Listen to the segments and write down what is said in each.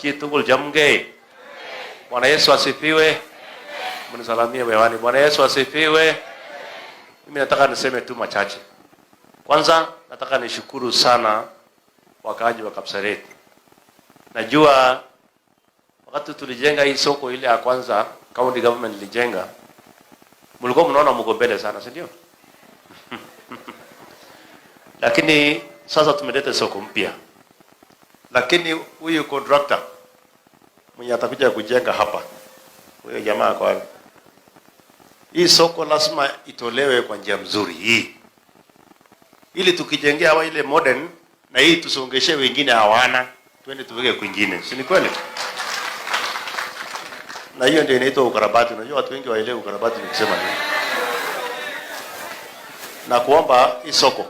chitugul jamge. Bwana Yesu asifiwe. Mnisalamie wewani. Bwana Yesu asifiwe. Mimi nataka niseme tu machache. Kwanza nataka nishukuru sana wakaaji wa Kapseret. Najua wakati tulijenga hii soko ile ya kwanza, county government ilijenga, mlikuwa mnaona mko mbele sana, si ndio? Lakini sasa tumeleta soko mpya. Lakini huyu contractor mwenye atakuja kujenga hapa, huyo jamaa kwa hii soko lazima itolewe kwa njia mzuri hii, ili tukijengea hawa ile modern na hii tusongeshe wengine hawana, twende tuweke kwingine, si ni kweli? Na hiyo ndio inaitwa ukarabati. Unajua watu wengi waelewe ukarabati ni kusema nini. Na kuomba hii soko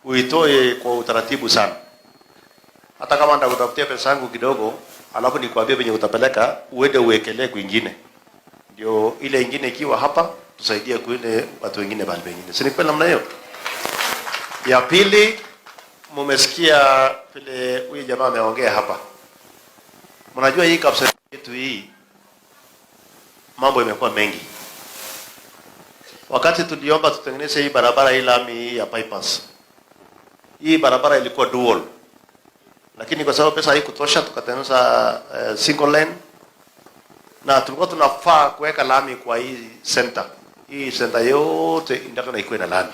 uitoe kwa utaratibu sana. Hata kama ndakutafutia pesa yangu kidogo, alafu nikwambie venye utapeleka, uende uwekelee kwingine. Ndio ile nyingine ikiwa hapa tusaidie kuende watu wengine bali wengine. Si ni kweli namna hiyo? Ya pili, mmesikia vile huyu jamaa ameongea hapa. Mnajua hii Kapseret yetu hii mambo imekuwa mengi. Wakati tuliomba tutengeneze hii barabara hii lami ya bypass, hii barabara ilikuwa dual, lakini kwa sababu pesa haikutosha tukatengeneza single lane, na tulikuwa tunafaa kuweka lami kwa hii center. Hii center yote inataka ikuwe na lami,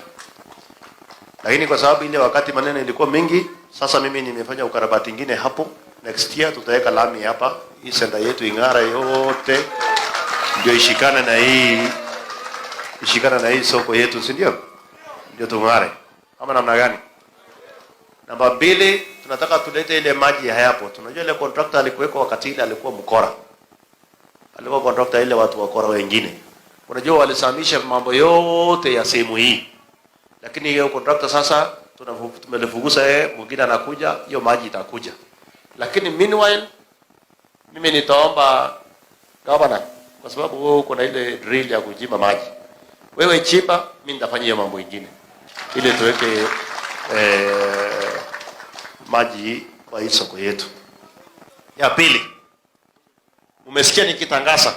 lakini kwa sababu ile wakati maneno ilikuwa mingi, sasa mimi nimefanya ukarabati mwingine hapo. Next year tutaweka lami hapa, hii center yetu ing'ara yote, ndio ishikana na hii soko yetu, si ndio? Ndio tung'are. Ama namna gani? Namba 2, tunataka tulete ile maji hayapo. Tunajua ile contractor alikuweko wakati ile alikuwa mkora. Alikuwa contractor ile watu wakora wengine. Unajua walisamisha mambo yote ya sehemu hii. Lakini hiyo contractor sasa tumelifugusa yeye, mwingine anakuja, hiyo maji itakuja. Lakini meanwhile mimi nitaomba governor, kwa sababu wewe uko na ile drill ya kuchimba maji, wewe chimba, mimi nitafanya hiyo mambo mengine ili tuweke maji kwa hii soko yetu. Ya pili, umesikia nikitangaza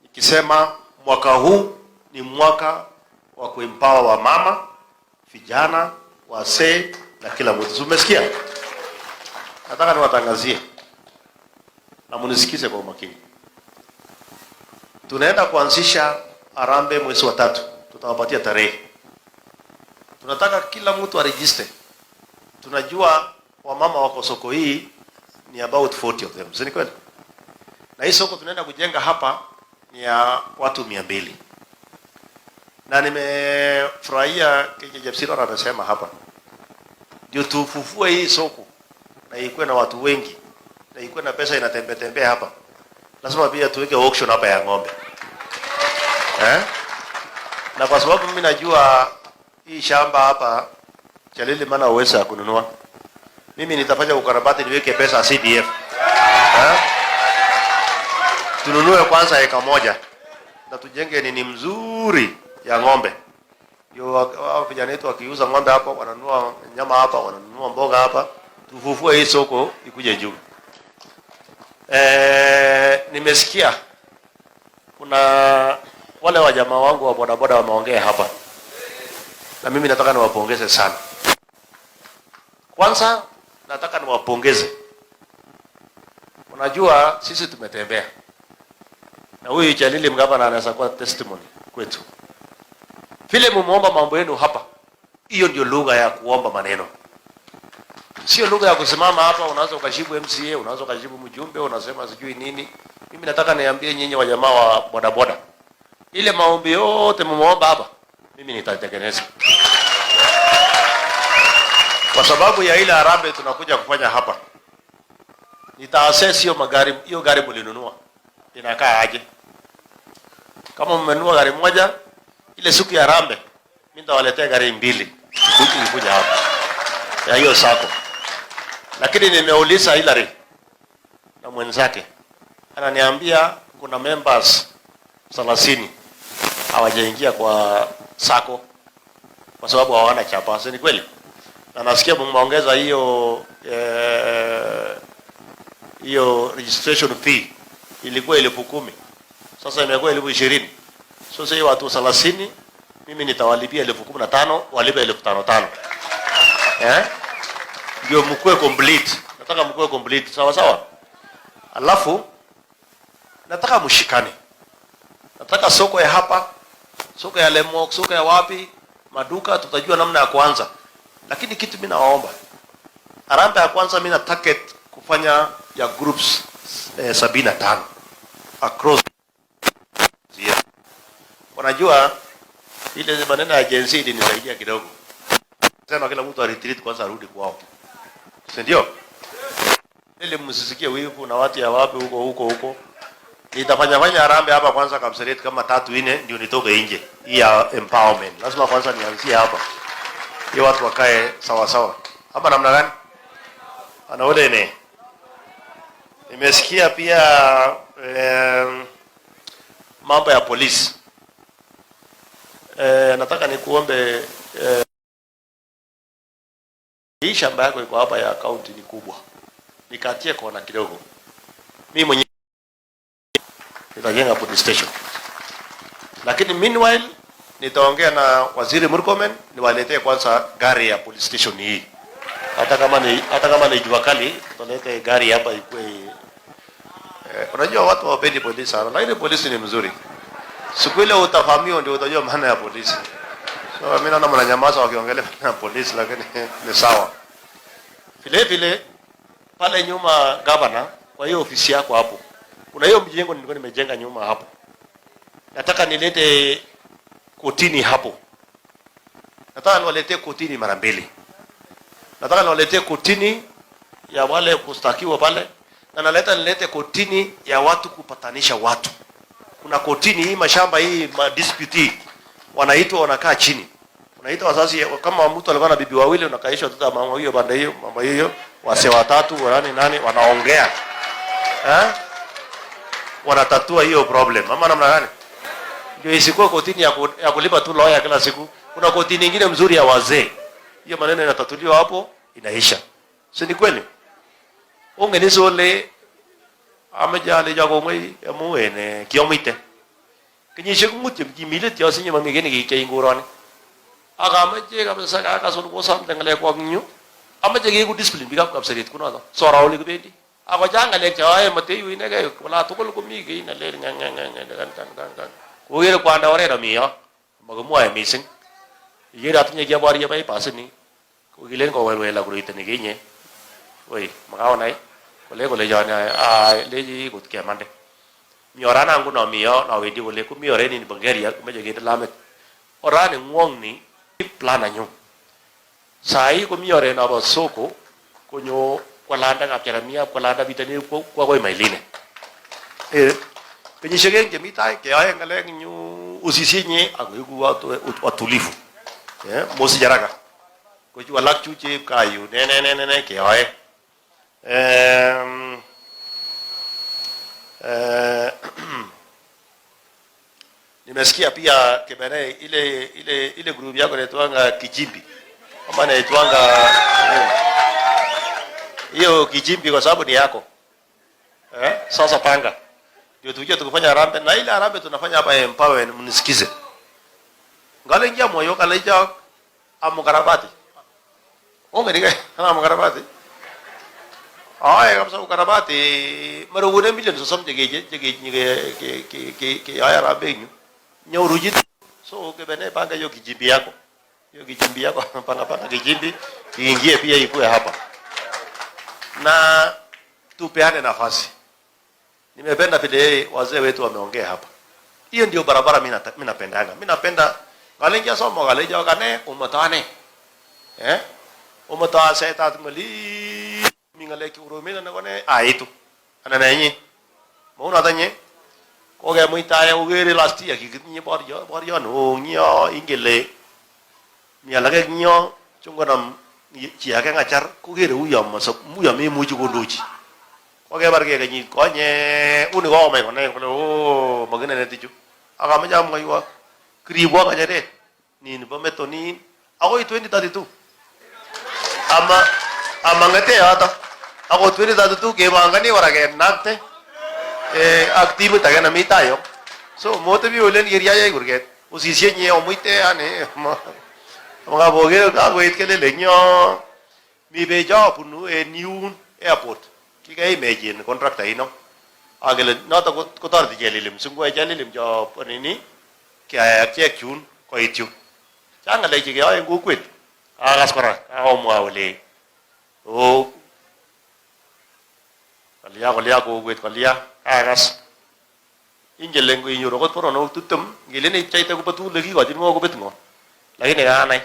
nikisema mwaka huu ni mwaka wa kuempower wa mama, vijana, wazee na kila mtu. Umesikia? Nataka niwatangazie na munisikize kwa umakini. Tunaenda kuanzisha harambee mwezi wa 3. Tutawapatia tarehe. Tunataka kila mtu aregister. Tunajua wamama wako soko hii ni about 40 of them. Si ni kweli? Na hii soko tunaenda kujenga hapa ni ya watu 200. Na nimefurahia kile Jepsiro anasema hapa. Ndio tufufue hii soko na ikuwe na watu wengi na ikuwe na pesa inatembea hapa. Lazima pia tuweke auction hapa ya ng'ombe. Na kwa sababu mimi najua hii shamba hapa Chalili maana uweza kununua, mimi nitafanya ukarabati niweke pesa CDF. Tununue kwanza eka moja na tujenge nini mzuri ya ng'ombe. Ndio wao vijana wetu wakiuza ng'ombe hapa, wananunua nyama hapa, wananunua mboga hapa, tufufue hii soko ikuje juu. Nimesikia kuna wale wa jamaa wangu wa bodaboda wameongea hapa, na mimi nataka niwapongeze sana. Kwanza nataka niwapongeze. Unajua sisi tumetembea na huyu Jalili mgavana anaweza kuwa testimony kwetu. Vile mumeomba mambo yenu hapa, hiyo ndio lugha ya kuomba maneno. Sio lugha ya kusimama hapa unaanza ukashibu MCA, unaanza ukashibu mjumbe, unasema sijui nini. Mimi nataka niambie nyinyi wa jamaa wa bodaboda, ile maombi yote mumeomba hapa, mimi nitatekeleza. Kwa sababu ya ile harambee tunakuja kufanya hapa, nitaassess hiyo magari, hiyo gari mlinunua inakaa aje. Kama mmenunua gari moja, ile siku ya harambee mimi nitawaletea gari 2 kuja hapa ya hiyo sako. Lakini nimeuliza Hilary na mwenzake, ananiambia kuna members 30 hawajaingia kwa sako kwa sababu hawana chapa. Ni kweli? Na nasikia mmeongeza hiyo hiyo registration fee ilikuwa 10,000. Sasa imekuwa 20,000. Sasa hiyo watu 30 mimi nitawalipia 15,000, walipe 5,500. Ndio mkue complete. Nataka mkue complete. Sawa sawa? Alafu nataka mshikane. Nataka soko ya hapa, soko ya Lemok, soko ya wapi, maduka tutajua namna ya kuanza. Lakini kitu mimi nawaomba. Harambee ya kwanza mimi na target kufanya ya groups 75 across zia. Unajua ile maneno ya agency ilinisaidia kidogo. Sema kila mtu retreat kwanza arudi kwao. Si ndio? Ile msisikie wivu na watu ya wapi huko. Nitafanya harambee hapa kwanza Kapseret kama 3-4 ndio nitoke nje. Hii ya empowerment. Lazima kwanza nianzie hapa. Hiyo watu wakae sawa sawa. Hapa namna gani? Ana ule ne. Nimesikia pia mambo ya polisi. Nataka nikuombe hii shamba yako iko hapa ya county ni kubwa. Nikatie kona kidogo. Mimi mwenyewe nitajenga police station. Lakini meanwhile nitaongea na Waziri Murkomen niwaletee kwanza gari ya police station hii. Hata kama ni jua kali tutalete gari hapa ikue. Unajua watu hawapendi polisi sana. Lakini polisi ni mzuri. Siku ile utafahamio ndio utajua maana ya polisi. So mimi naona mnanyamaza wakiongelea na polisi lakini ni sawa. Vile pale nyuma governor kwa hiyo ofisi yako hapo. Kuna hiyo mjengo nilikuwa nimejenga nyuma hapo. Nataka nilete kotini hapo. Nataka niwaletee kotini mara mbili. Nataka niwaletee kotini ya wale kustakiwa pale na nilete kotini ya watu kupatanisha watu. Kuna kotini hii mashamba hii dispute wanaitwa wanakaa chini. Unaita wazazi kama mtu alikuwa na bibi wawili unakaishwa tu mama hiyo banda hiyo mama hiyo wase watatu nani wanaongea. Wanatatua hiyo problem. Mama namna gani? Ndio isikuwe kotini ya kulipa tu lawyer kila siku. Kuna kotini nyingine mzuri ya wazee. Hiyo maneno yanatatuliwa hapo inaisha. Si ni kweli? Ungenizo le amejale jago ngai amuene kiomite. Kinyishe kumutye kimile tyo sinye mamigeni kike ingurani. Agamaje kabisa akason ko samte ngale ko nyu. Amaje ge ku discipline bigap Kapseret kuno to. Sorauli ko bendi. Ako janga le chae mate yu ine ge wala tukul ko mi ge ina le kan. Ko yere kwanda ore ra mi yo. Magamu ay missing. Yere atnya ge bari bai pasini. Ko gilen ko wela ko itene ge nye. Oi, magawa nai. Ko le jana le ji gut ke mande. Mi ora na nguno mi yo na wedi ko le ku mi ore ni Bulgaria ko meje ge lamet. Ora ni ngong ni plana nyo. Sai ko mi ore na ba soko ko nyo kwa landa ka keramia kwa landa bitani kwa mailine. Penye shege mitai ke ay ngale nyu usisinye agu watulivu. Mosi jaraka. Ko ju alak chu che kayu ne ke ay. Nimesikia pia kebene ile group yako inaitwanga Kijimbi. Kama inaitwanga hiyo Kijimbi kwa sababu ni yako. Sasa panga. Ndio tuje tukufanya harambee na ile harambee tunafanya hapa empower mnisikize. Ngale ingia moyo kale ja amukarabati. Ongeriga amukarabati. Kabisa ukarabati marugune milioni sosam jege aya rabeng nyoruji so kebene panga hiyo Kijimbi yako panga Kijimbi kiingie pia ikue hapa na tupeane nafasi. Nimependa vile wazee wetu wameongea hapa. Hiyo ndio barabara mimi napendaga. Mimi napenda galenja somo galenja kane umatane. Umata seta tumali mingale ki uromena na kone aitu. Ana nanyi. Mauna tanye. Ko ga muitaya ugere last year ki boryo no nyo ingele. Mialage nyo chungonam chiake ngachar kugere uyam masok muyam muju kondochi. Oke barge ganyi konye uni go mai kone ko magene ne tiju aga ma jam ngaiwa kribo ga jare ni ni bameto ni ago 2032 ama ngate ata Ako 2032 kebangani warage nakte ak timu tagana mitayo. So mote bi olen iriya ya gurget. Usisye nye omuite ane mga boge ka wait kele lenyo mi beja punu new airport. Kika imagine contractor ino. Agele nata ko tar di jelilim sungwa jelilim jo panini kya check chun ko itu. Changa le ji ga ngu kwit. Agas kora o mo awle. O kalia ko kwit kalia agas. Injeleng ko inyo rokot poro no tutum gilene chaita ko patu lagi ko mo ko betmo. Lagi ne ga nai.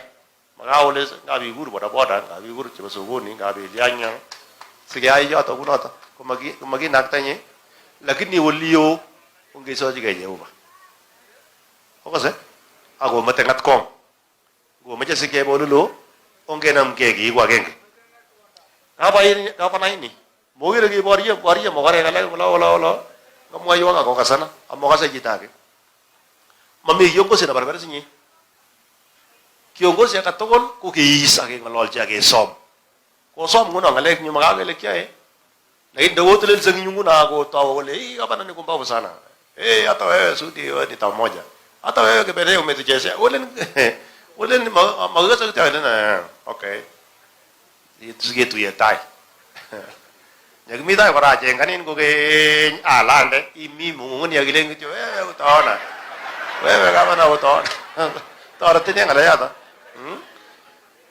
Magawle ngabi guru boda ngabi guru chiba suguni ngabi lianya. Sige ay yo to kunata. Kumagi naktanye. Lakini waliyo ungeso jiga Jehova. Okase? Ako matengat kong. Go maja sige bolulo onge nam kegi kwa genge. Apa ini? Mogi lagi waria mogare kala wala. Kamu ayo nga ko kasana. Amo kasa jitake. Mami yongo sina barbar sinyi. Kiongozi akatogol ko kiisa ke ngalol jage som. Ko som nguna ngalek nyu magagele kya Lain dawo tulil sang nguna ko tawole apa nani kumpa sana. Atau sudi di taw moja. Atau ke bere umetu jese. Olen magaga sa na. Okay. Itu gitu ya tai. Yang minta para jeng kanin ko ke alande imi mungun ya gileng gitu utona. Kama na utona. Tara tini ngalaya ta.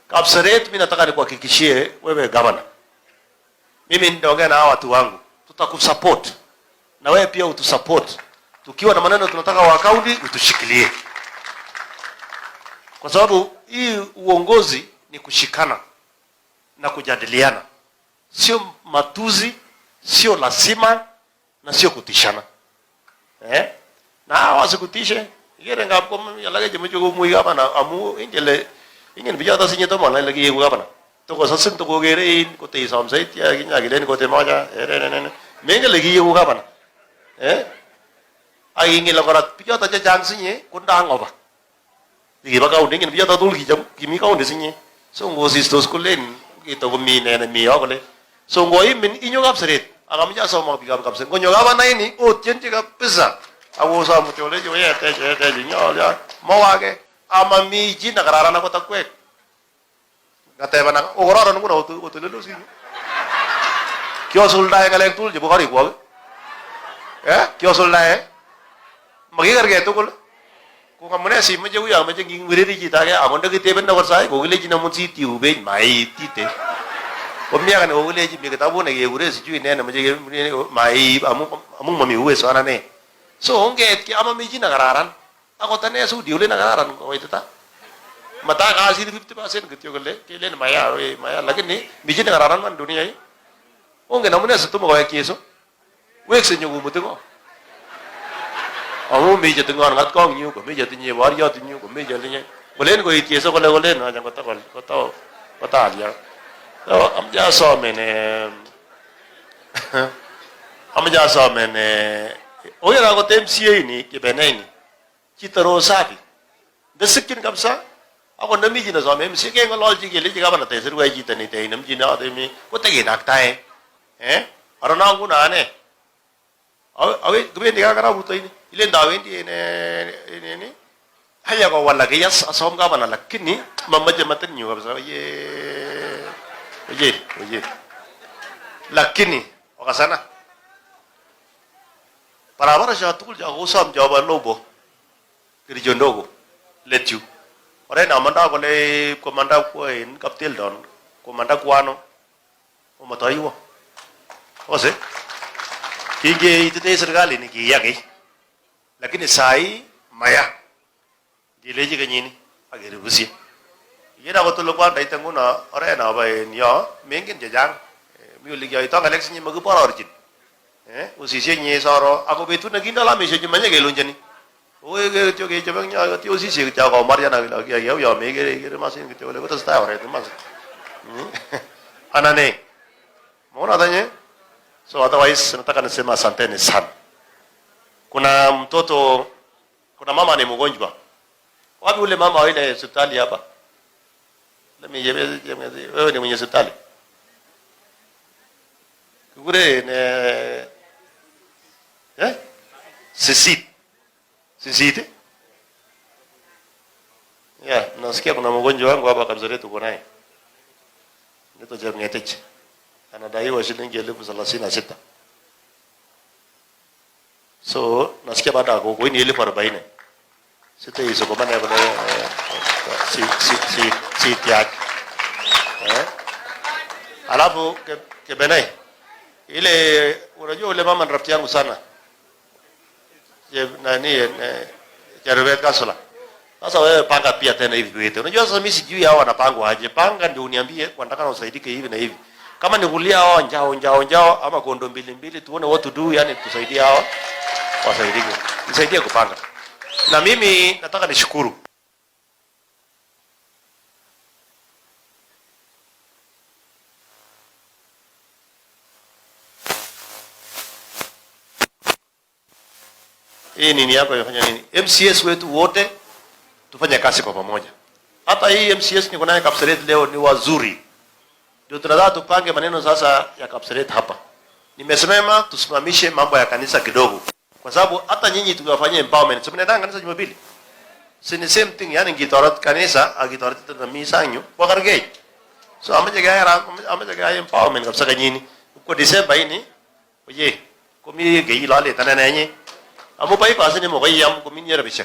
Kapsaret minataka ni kuhakikishie wewe gavana. Mimi nitaongea na watu wangu. Tutakusupport. Na wewe pia utusupport. Tukiwa na maneno tunataka wa kaunti utushikilie. Kwa sababu hii uongozi ni kushikana na kujadiliana. Sio matuzi, sio lazima na sio kutishana. Na wasikutishe. Yere ngapo yalage jemujo muiga bana amu ingele ingen bijata sinyeto mala lagi yuga bana. Toko sasun toko gerein ko te samsai tia ginya gilen ko te maja menge lagi yuga bana. Ai ingel korat bijata ja jang sinye kunda ngoba. Digi baka undingin bijata tul gijam kimi ka undisinye. So ngosis tos kulen ito gumi ne mi okole. So ngoi min inyo kapsret. Agam ja so mo bigam kapsen. Ko nyoga bana ini otien tiga pesa. Aku sa mo tole jo ya te nyo ya mawage amami jina kararana ko takwek. Kata bana ogorara nunguna utu lulu sini. Kyo sulda ngalek tul je bukari ko. Kyo sulda magi karge to kul. Ko kamune si me jau ya me jing wiriri jita ke amonda ke teben na warsai ko gile jina mun si tiu be mai tite. Ko miya kan o gile ji me katabu ne ge ure si ju ne na me je mai amu mami uwe so anane. So onget ki ama miji nagararan. Ako tane su diule nagararan ko itu ta. Mata kasih 50% gitu kole. Kelen maya lagi ni miji nagararan man dunia ini. Onge namanya satu mau kayak kieso. Wek senyu mutu ko. Amu miji tengar ngat kong nyu ko miji tinye waria tinyu ko miji tinye. Bolen ko kieso kole na jang kota dia. So amja so mene. Amja so mene. Oya rago MCA ini kebenaini kita rosabi desikin kapsa ako namiji na so MCA ke ngolol jigile jiga bana te seru aji tani te namji na ademi ko te ginakta arana guna ne awe gbe ndiga kara buto ini ile ndawendi ne haya ko wala ke yas asom ga bana lakini mamaje maten nyu kapsa oye lakini wakasana para bara jatul jago sam jawab lobo kiri jondogo let you ore na manda ko le komanda ko en kaptel don komanda kwano o matayo ose kige ite serikali ni ki yake lakini sai maya dileji ganyini agere busi yera ko to lo kwa dai tanguna ore na ba yo mengen jajang mi ligi ito election ni magu para origin usisi nye soro ako betu na ginda la meshe jumanya ke lonjani oe ke jo ke jabang nya ti usisi ke ja ko marja na la ya ya me ke masin ke ole ko sta ore to mas anane mona danye so otherwise nataka nisema asanteni sana. Kuna mtoto kuna mama ni mgonjwa. Wapi ule mama wa ile hospitali hapa? Wewe ni mwenye hospitali. kikure sisit. Yeah, nasikia kuna mgonjwa wangu hapa Kapseret tuko naye. Nito Chepngetich. Anadaiwa shilingi 36,000. So, nasikia baada ya kwa ni 40,000. Sita hizo kwa maana ya si tiaji. Alafu Kebenai. Ile unajua ule mama ni rafiki yangu sana. Jarvet Kasula. Sasa wewe panga pia tena hivi vitu. Unajua sasa mimi sijui hao wanapangwa aje. Panga ndio uniambie wanataka na usaidike hivi na hivi. Kama ni kulia hao njao ama kondo mbili tuone what to do, yani tusaidie hao wasaidike. Nisaidie kupanga. Na mimi nataka nishukuru. Hii nini yako inafanya nini? MCS wetu wote tufanye kazi kwa pamoja. Hata hii MCS niko naye Kapseret leo ni wazuri. Ndio tunataka tupange maneno sasa ya Kapseret hapa. Nimesemema tusimamishe mambo ya kanisa kidogo. Kwa sababu hata nyinyi tukiwafanyia empowerment, sio mnaenda kanisa Jumapili. Si ni same thing, yani ngitorat kanisa, agitorat na misanyo, wakargei. So amajaga empowerment kabisa kanyini. Kwa December ini, oye, komi gei lale tanananye. Amo pai pasa ni mo kai yam ko min yera bisha.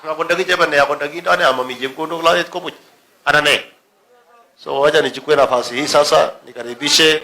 Ngakondagi jaban ya kondagi ndani ama mije mkondo la ko much. Anane. So wacha nichukue nafasi hii sasa nikaribishe